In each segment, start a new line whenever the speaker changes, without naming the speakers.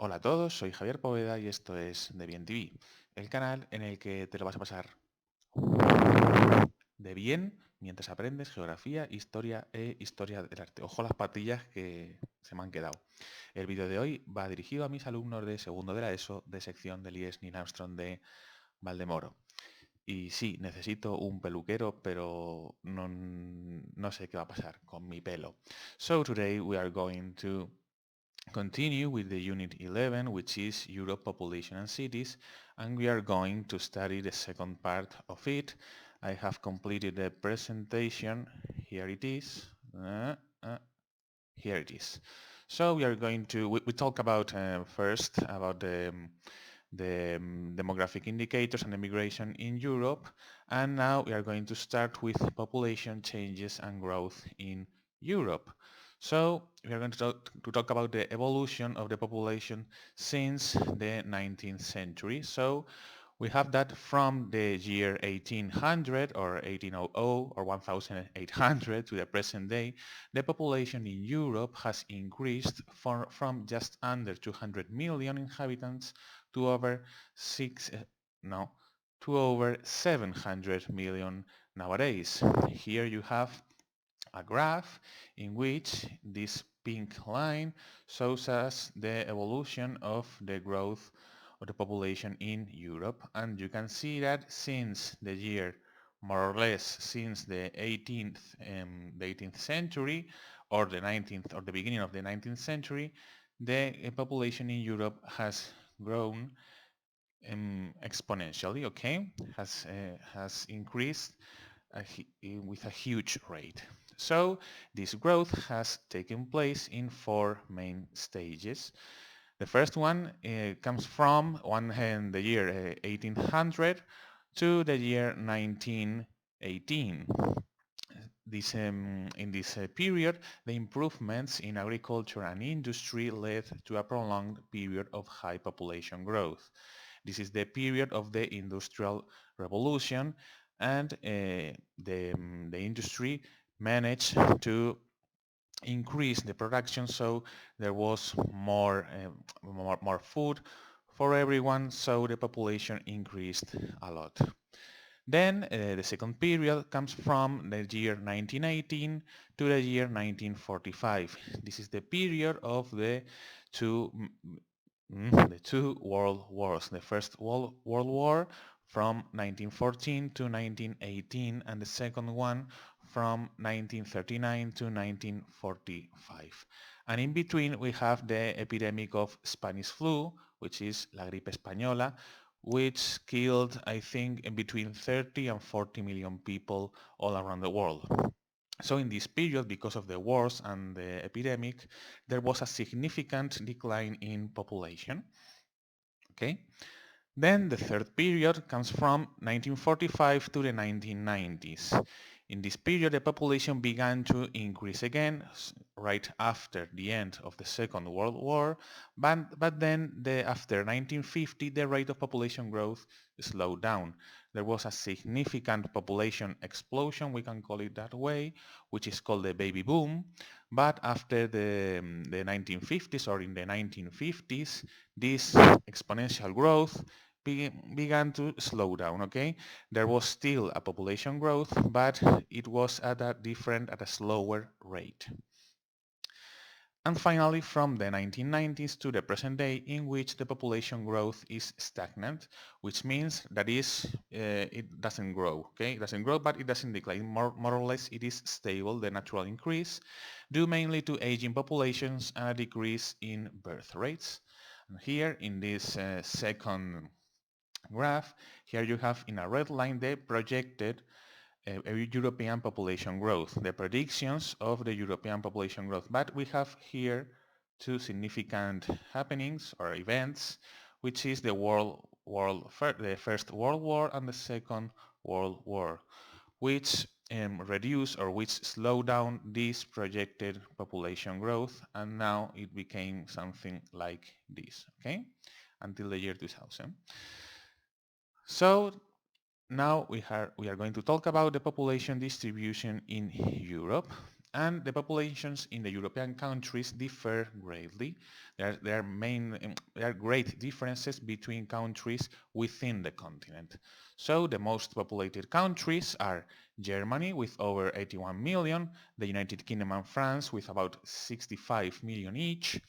Hola a todos, soy Javier Poveda y esto es De Bien TV, el canal en el que te lo vas a pasar de bien mientras aprendes geografía, historia e historia del arte. Ojo las patillas que se me han quedado. El vídeo de hoy va dirigido a mis alumnos de segundo de la ESO de sección del Niel Armstrong de Valdemoro. Y sí, necesito un peluquero, pero no sé qué va a pasar con mi pelo. So today we are going to continue with the Unit 11, which is Europe, Population and Cities, and we are going to study the second part of it. I have completed the presentation. Here it is. Here it is. So we are going to, we talk about first about the demographic indicators and immigration in Europe, and now we are going to start with population changes and growth in Europe. So we are going to talk about the evolution of the population since the 19th century. So we have that from the year 1800 or 1800 or 1800 to the present day. The population in Europe has increased from just under 200 million inhabitants to over no, to over 700 million nowadays. Here you have a graph in which this pink line shows us the evolution of the growth of the population in Europe, and you can see that since the year more or less since the 18th century or the 19th or the beginning of the 19th century, the population in Europe has grown exponentially, okay, has increased with a huge rate. So this growth has taken place in four main stages. The first one comes from one hand the year 1800 to the year 1918. In this period, the improvements in agriculture and industry led to a prolonged period of high population growth. This is the period of the Industrial Revolution, and the industry managed to increase the production, so there was more food for everyone, so the population increased a lot. Then the second period comes from the year 1918 to the year 1945. This is the period of two the two world wars. The first world war from 1914 to 1918, and the second one from 1939 to 1945. And in between we have the epidemic of Spanish flu, which is la gripe española, which killed, I think, in between 30 and 40 million people all around the world. So in this period, because of the wars and the epidemic, there was a significant decline in population. Okay. Then the third period comes from 1945 to the 1990s. In this period, the population began to increase again right after the end of the Second World War, but then after 1950, the rate of population growth slowed down. There was a significant population explosion, we can call it that way, which is called the baby boom. But after the 1950s or in the 1950s, this exponential growth began to slow down, okay? There was still a population growth, but it was at a slower rate. And finally, from the 1990s to the present day, in which the population growth is stagnant, which means that it doesn't grow, okay? It doesn't grow, but it doesn't decline. More or less, it is stable, the natural increase, due mainly to aging populations and a decrease in birth rates. And here, in this second graph, here you have in a red line the projected European population growth, the predictions of the European population growth. But we have here two significant happenings or events, which is the the First World War and the Second World War, which reduce or which slow down this projected population growth, and now it became something like this, okay, until the year 2000. So now we are going to talk about the population distribution in Europe. And the populations in the European countries differ greatly. There are great differences between countries within the continent. So the most populated countries are Germany with over 81 million, the United Kingdom and France with about 65 million each,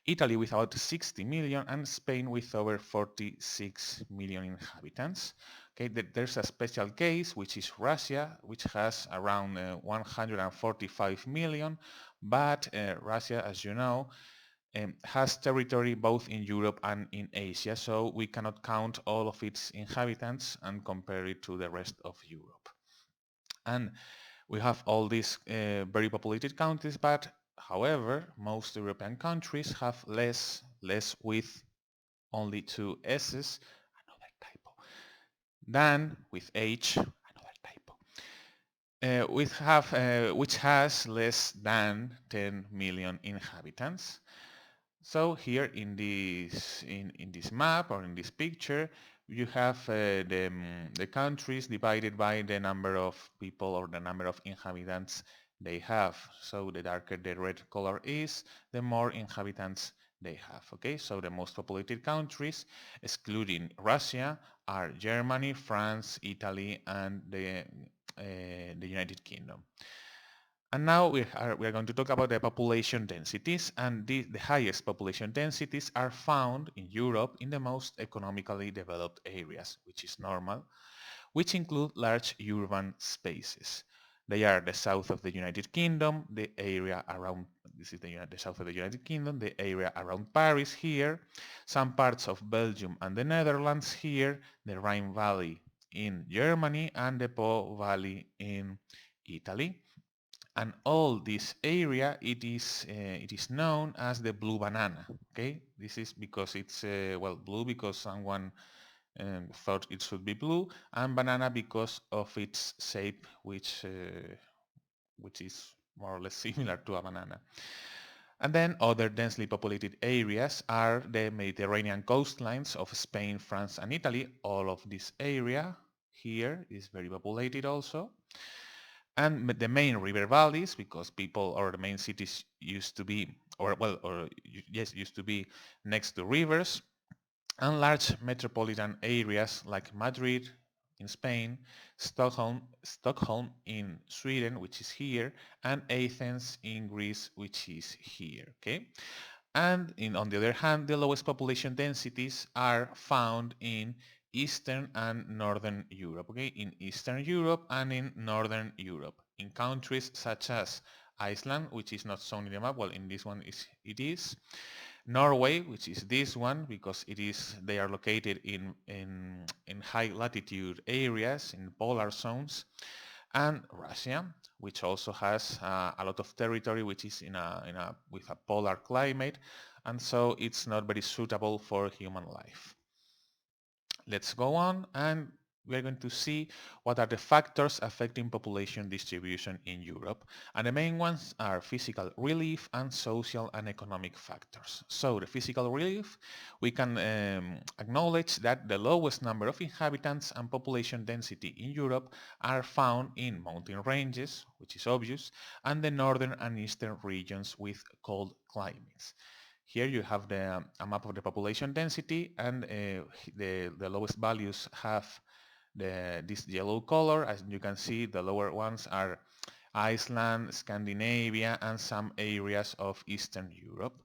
Italy with about 60 million, and Spain with over 46 million inhabitants. Okay, there's a special case, which is Russia, which has around 145 million, but Russia, as you know, has territory both in Europe and in Asia, so we cannot count all of its inhabitants and compare it to the rest of Europe. And we have all these very populated countries, but however, most European countries have less with only two S's, another typo, than with H, another typo, which has less than 10 million inhabitants. So here in this map or in this picture, you have the countries divided by the number of people or the number of inhabitants they have. So the darker the red color is, the more inhabitants they have. Okay, so the most populated countries, excluding Russia, are Germany, France, Italy, and the United Kingdom. And now we are going to talk about the population densities, and the highest population densities are found in Europe in the most economically developed areas, which is normal, which include large urban spaces. They are the south of the United Kingdom, the area around, this is the south of the United Kingdom, the area around Paris here, some parts of Belgium and the Netherlands here, the Rhine Valley in Germany, and the Po Valley in Italy. And all this area, it is known as the blue banana. Okay, this is because it's well, blue because someone thought it should be blue, and banana because of its shape, which is more or less similar to a banana. And then other densely populated areas are the Mediterranean coastlines of Spain, France, and Italy. All of this area here is very populated also. And the main river valleys, because people or the main cities used to be, or well, or yes, used to be next to rivers, and large metropolitan areas like Madrid in Spain, Stockholm in Sweden, which is here, and Athens in Greece, which is here. Okay, and on the other hand, the lowest population densities are found in Eastern and Northern Europe, okay? In Eastern Europe and in Northern Europe, in countries such as Iceland, which is not shown in the map, well, in this one it is, Norway, which is this one, because they are located in high latitude areas, in polar zones, and Russia, which also has a lot of territory, which is with a polar climate, and so it's not very suitable for human life. Let's go on, and we're going to see what are the factors affecting population distribution in Europe. And the main ones are physical relief and social and economic factors. So the physical relief, we can acknowledge that the lowest number of inhabitants and population density in Europe are found in mountain ranges, which is obvious, and the northern and eastern regions with cold climates. Here you have a map of the population density, and the lowest values have this yellow color. As you can see, the lower ones are Iceland, Scandinavia, and some areas of Eastern Europe.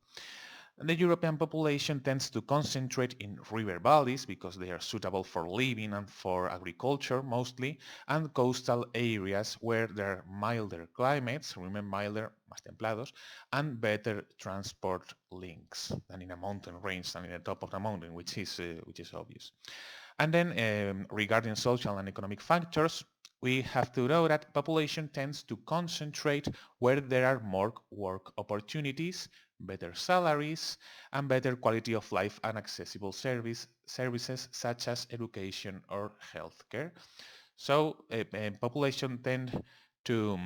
The European population tends to concentrate in river valleys because they are suitable for living and for agriculture mostly, and coastal areas where there are milder climates, remember milder, más templados, and better transport links than in a mountain range, than in the top of the mountain, which is obvious. And then regarding social and economic factors, we have to know that population tends to concentrate where there are more work opportunities, better salaries, and better quality of life and accessible services such as education or healthcare. So population tend to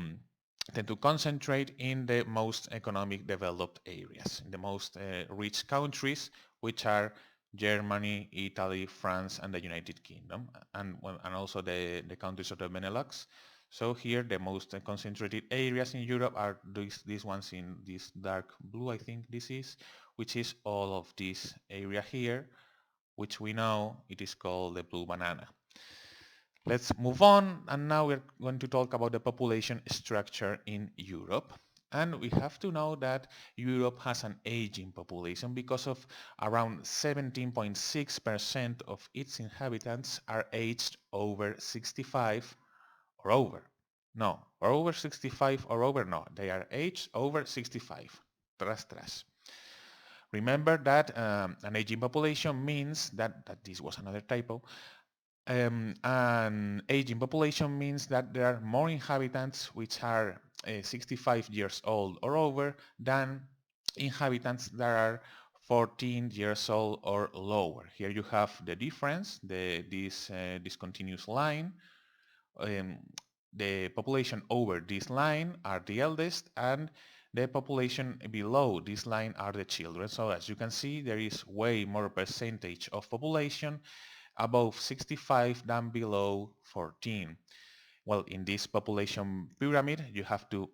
concentrate in the most economic developed areas, in the most rich countries, which are Germany, Italy, France, and the United Kingdom, and also the countries of the Benelux. So here the most concentrated areas in Europe are these ones in this dark blue, I think this is, which is all of this area here, which we know it is called the blue banana. Let's move on, and now we're going to talk about the population structure in Europe. And we have to know that Europe has an aging population because of around 17.6% of its inhabitants are aged over 65 or over. No, or over 65 or over, no, they are aged over 65. Tras, tras. Remember that an aging population means that this was another typo. An aging population means that there are more inhabitants which are 65 years old or over than inhabitants that are 14 years old or lower. Here you have the difference, this continuous line. Um, the population over this line are the eldest, and the population below this line are the children. So as you can see, there is way more percentage of population above 65 than below 14. Well, in this population pyramid, you have to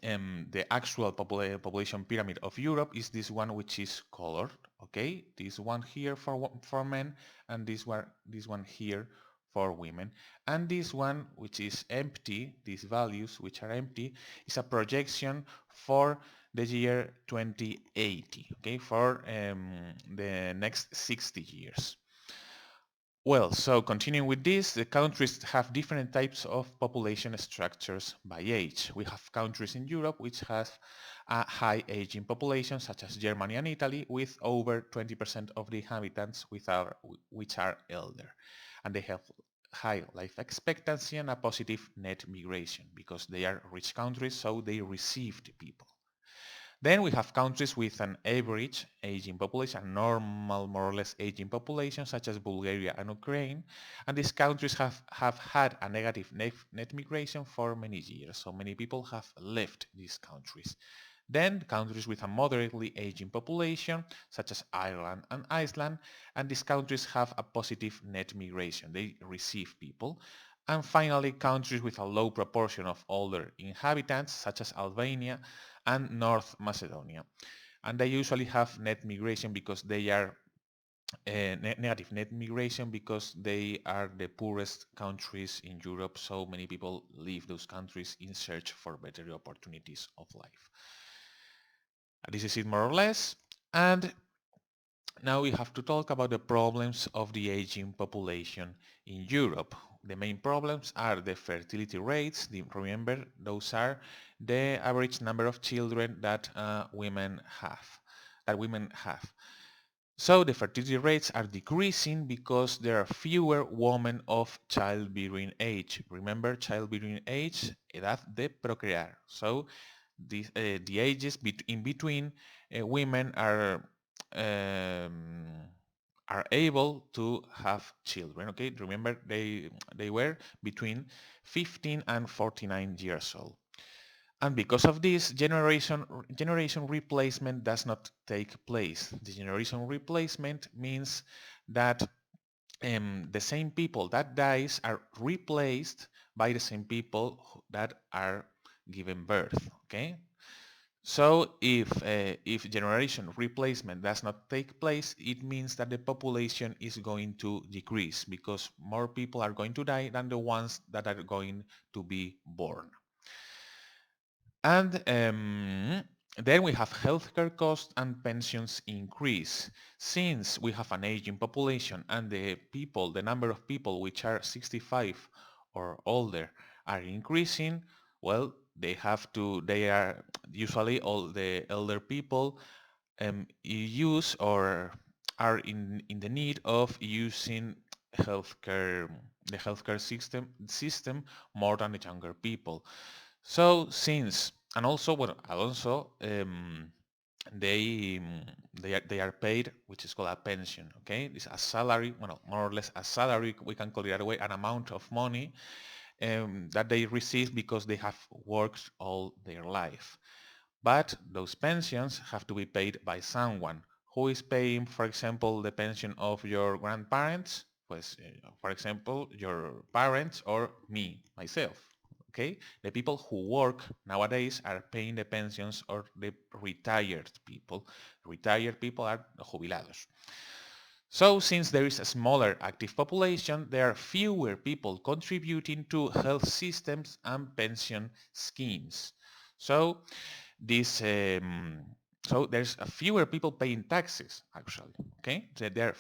the actual population pyramid of Europe is this one which is colored, okay? This one here for men, and this one here for women. And this one which is empty, these values which are empty, is a projection for the year 2080, okay? For the next 60 years. Well, so continuing with this, the countries have different types of population structures by age. We have countries in Europe which have a high aging population, such as Germany and Italy, with over 20% of the inhabitants which are elder. And they have high life expectancy and a positive net migration because they are rich countries, so they received people. Then we have countries with an average aging population, a normal, more or less aging population, such as Bulgaria and Ukraine. And these countries have had a negative net migration for many years. So many people have left these countries. Then countries with a moderately aging population, such as Ireland and Iceland, and these countries have a positive net migration. They receive people. And finally, countries with a low proportion of older inhabitants, such as Albania and North Macedonia. And they usually have net migration because they are negative net migration because they are the poorest countries in Europe, so many people leave those countries in search for better opportunities of life. This is it more or less. And now we have to talk about the problems of the aging population in Europe. The main problems are the fertility rates. Remember, those are the average number of children that women have. So the fertility rates are decreasing because there are fewer women of childbearing age. Remember, childbearing age, edad de procrear. So the ages in between women um, are able to have children. Okay, remember they were between 15 and 49 years old. And because of this, generation replacement does not take place. The generation replacement means that the same people that dies are replaced by the same people that are given birth. Okay, so if generation replacement does not take place, it means that the population is going to decrease because more people are going to die than the ones that are going to be born. And then we have healthcare costs and pensions increase. Since we have an aging population and the number of people which are 65 or older are increasing, well, they are usually all the elder people use or are in the need of using the healthcare system more than the younger people. So and also, they are paid, which is called a pension. Okay, it's a salary, well, more or less a salary. We can call it that way, an amount of money that they receive because they have worked all their life. But those pensions have to be paid by someone. Who is paying, for example, the pension of your grandparents? For example, your parents or me, myself. Okay, the people who work nowadays are paying the pensions of the retired people. Retired people are jubilados. So since there is a smaller active population, there are fewer people contributing to health systems and pension schemes. So this so there's a fewer people paying taxes actually. Okay, so there are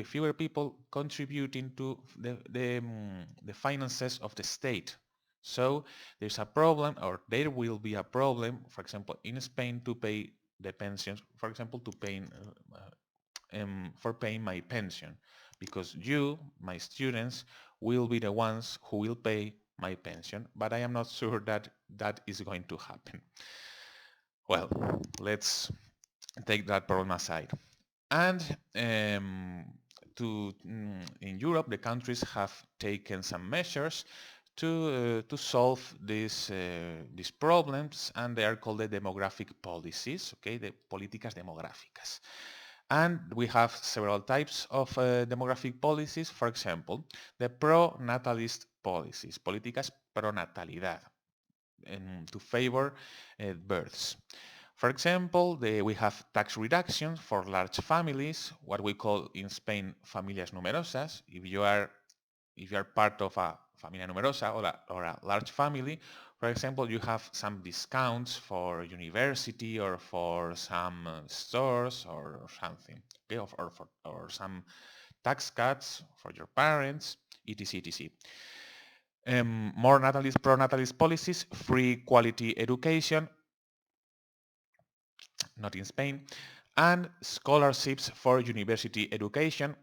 fewer people contributing to the finances of the state. So there's a problem, or there will be a problem, for example, in Spain to pay the pensions, for example, to paying for paying my pension, because you, my students, will be the ones who will pay my pension, but I am not sure that that is going to happen. Well, let's take that problem aside. And in Europe, the countries have taken some measures to solve these problems, and they are called the demographic policies, okay, the políticas demográficas. And we have several types of demographic policies. For example, the pro-natalist policies, políticas pro natalidad, to favor births. For example, we have tax reductions for large families, what we call in Spain familias numerosas. If you are part of a familia numerosa, or a large family, for example, you have some discounts for university or for some stores or something, okay, or some tax cuts for your parents, etc. etc. More natalist, pro-natalist policies, free quality education, not in Spain, and scholarships for university education,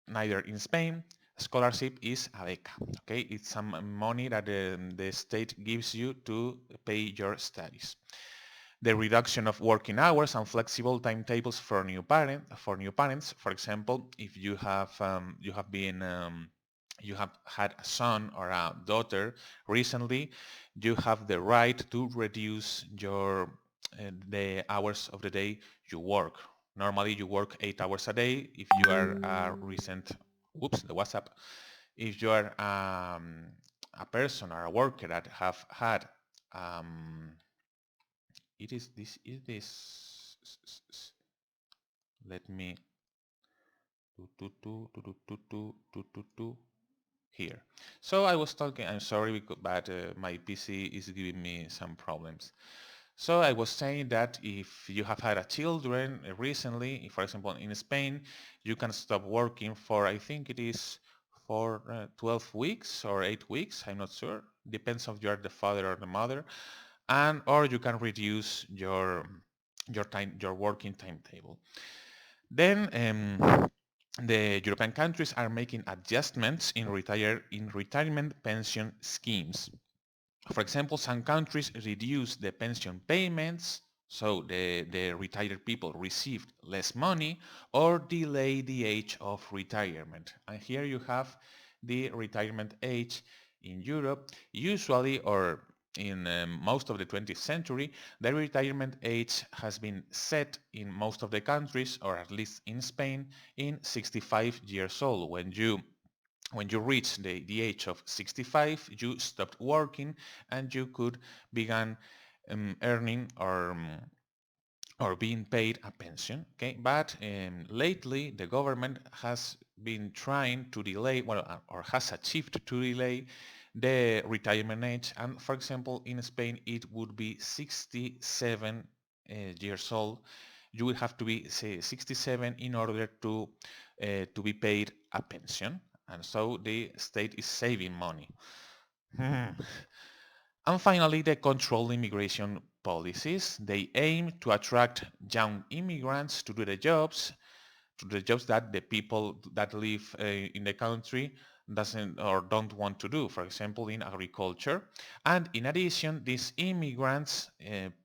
neither in Spain. Scholarship is a beca, okay? It's some money that the state gives you to pay your studies. The reduction of working hours and flexible timetables for new parents. For example, if you have you have had a son or a daughter recently, you have the right to reduce the hours of the day you work. Normally you work 8 hours a day. If you are a recent, whoops, the WhatsApp. If you are a person or a worker that have had, let me, here. So I was talking, I'm sorry, but my PC is giving me some problems. So I was saying that if you have had a children recently, for example, in Spain, you can stop working for, I think it is for 12 weeks or 8 weeks, I'm not sure. Depends if you are the father or the mother. And or you can reduce your working timetable. Then the European countries are making adjustments in retirement pension schemes. For example, some countries reduce the pension payments, so the retired people received less money, or delay the age of retirement. And here you have the retirement age in Europe. Usually, or in most of the 20th century, the retirement age has been set in most of the countries, or at least in Spain, in 65 years old. When you reach the age of 65, you stopped working and you could begin earning or being paid a pension. Okay, but lately the government has been trying to delay, well, or has achieved to delay the retirement age. And for example, in Spain, it would be 67 years old. You will have to be, say, 67 in order to be paid a pension. And so the state is saving money. And finally, the controlled immigration policies. They aim to attract young immigrants to do the jobs that the people that live in the country doesn't or don't want to do, for example, in agriculture. And in addition, these immigrants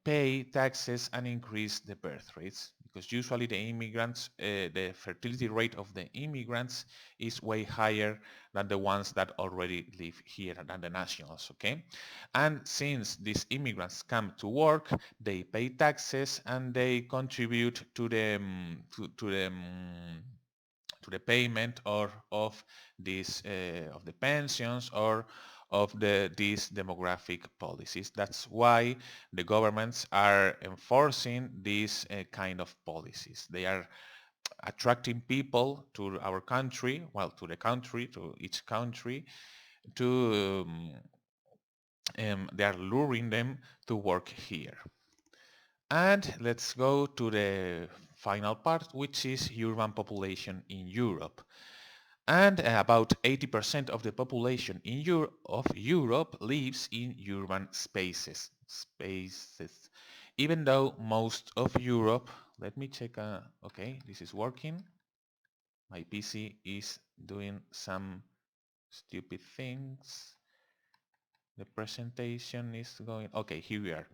pay taxes and increase the birth rates, because usually the immigrants, the fertility rate of the immigrants is way higher than the ones that already live here, than the nationals, okay? And since these immigrants come to work, they pay taxes and they contribute to the to the payment or of this of the pensions or of these demographic policies. That's why the governments are enforcing these kind of policies. They are attracting people to our country, well, to the country, to each country, to they are luring them to work here. And let's go to the final part, which is urban population in Europe. And about 80% of the population of Europe lives in urban spaces. Even though most of Europe, let me check, okay, this is working. My PC is doing some stupid things. The presentation is going, okay, here we are.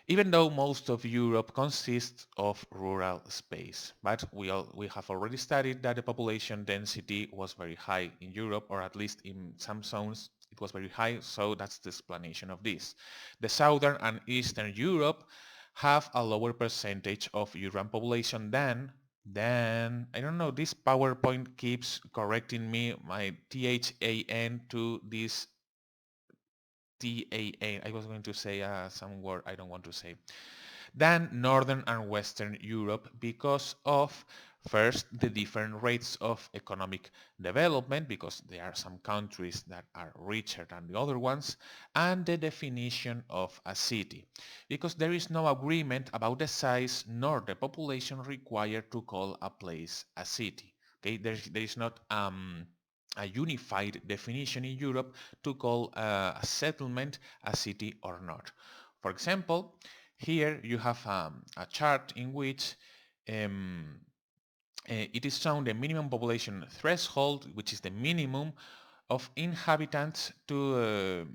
Even though most of Europe consists of rural space, but we have already studied that the population density was very high in Europe, or at least in some zones it was very high, so that's the explanation of this. The southern and eastern Europe have a lower percentage of urban population than, I don't know, this PowerPoint keeps correcting me, my THAN to this TAA. I was going to say some word I don't want to say. Than Northern and Western Europe because of, first, the different rates of economic development, because there are some countries that are richer than the other ones, and the definition of a city, because there is no agreement about the size nor the population required to call a place a city. Okay, there is not a unified definition in Europe to call a settlement a city or not. For example, here you have a chart in which it is shown the minimum population threshold, which is the minimum of inhabitants for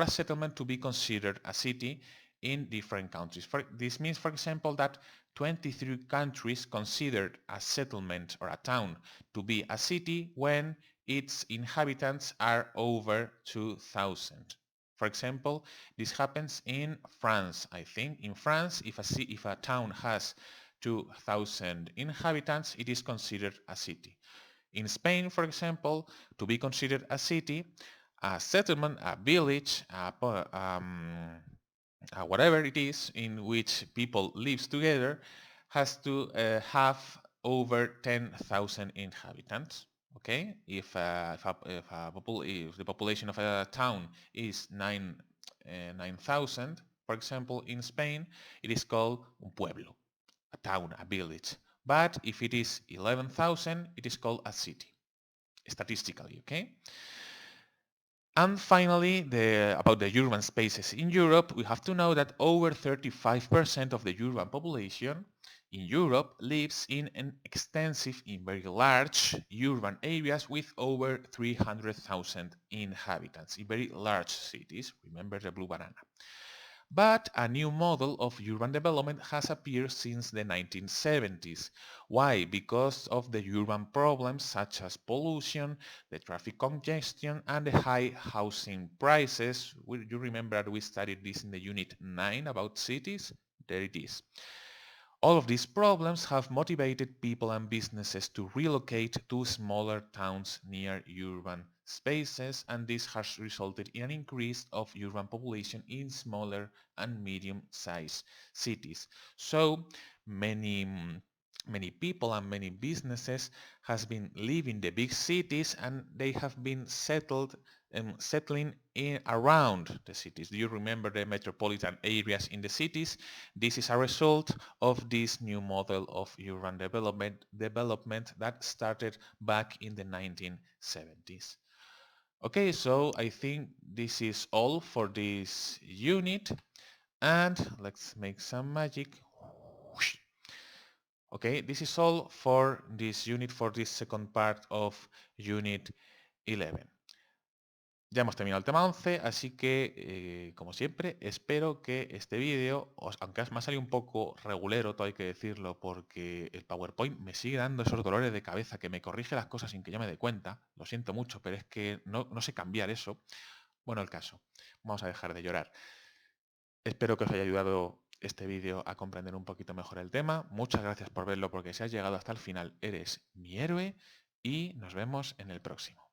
a settlement to be considered a city in different countries. This means, for example, that 23 countries considered a settlement or a town to be a city when its inhabitants are over 2,000. For example, this happens in France, I think. In France, if a town has 2,000 inhabitants, it is considered a city. In Spain, for example, to be considered a city, a settlement, a village, whatever it is in which people live together has to have over 10,000 inhabitants. Okay, if the population of a town is 9,000, for example, in Spain, it is called un pueblo, a town, a village. But if it is 11,000, it is called a city, statistically, okay? And finally, about the urban spaces in Europe, we have to know that over 35% of the urban population in Europe lives in an extensive, in very large urban areas with over 300,000 inhabitants, in very large cities. Remember the blue banana. But a new model of urban development has appeared since the 1970s. Why? Because of the urban problems such as pollution, the traffic congestion, and the high housing prices. You remember that we studied this in the Unit 9 about cities? There it is. All of these problems have motivated people and businesses to relocate to smaller towns near urban spaces, and this has resulted in an increase of urban population in smaller and medium-sized cities. So many people and many businesses has been leaving the big cities and they have been settling in around the cities. Do you remember the metropolitan areas in the cities? This is a result of this new model of urban development that started back in the 1970s. Okay, so I think this is all for this unit, and let's make some magic. Okay, this is all for this unit, for this second part of Unit 11. Ya hemos terminado el tema 11, así que, como siempre, espero que este vídeo, aunque me ha salido un poco regulero, todo hay que decirlo, porque el PowerPoint me sigue dando esos dolores de cabeza, que me corrige las cosas sin que yo me dé cuenta. Lo siento mucho, pero es que no sé cambiar eso. Bueno, el caso. Vamos a dejar de llorar. Espero que os haya ayudado este vídeo a comprender un poquito mejor el tema. Muchas gracias por verlo, porque si has llegado hasta el final eres mi héroe y nos vemos en el próximo.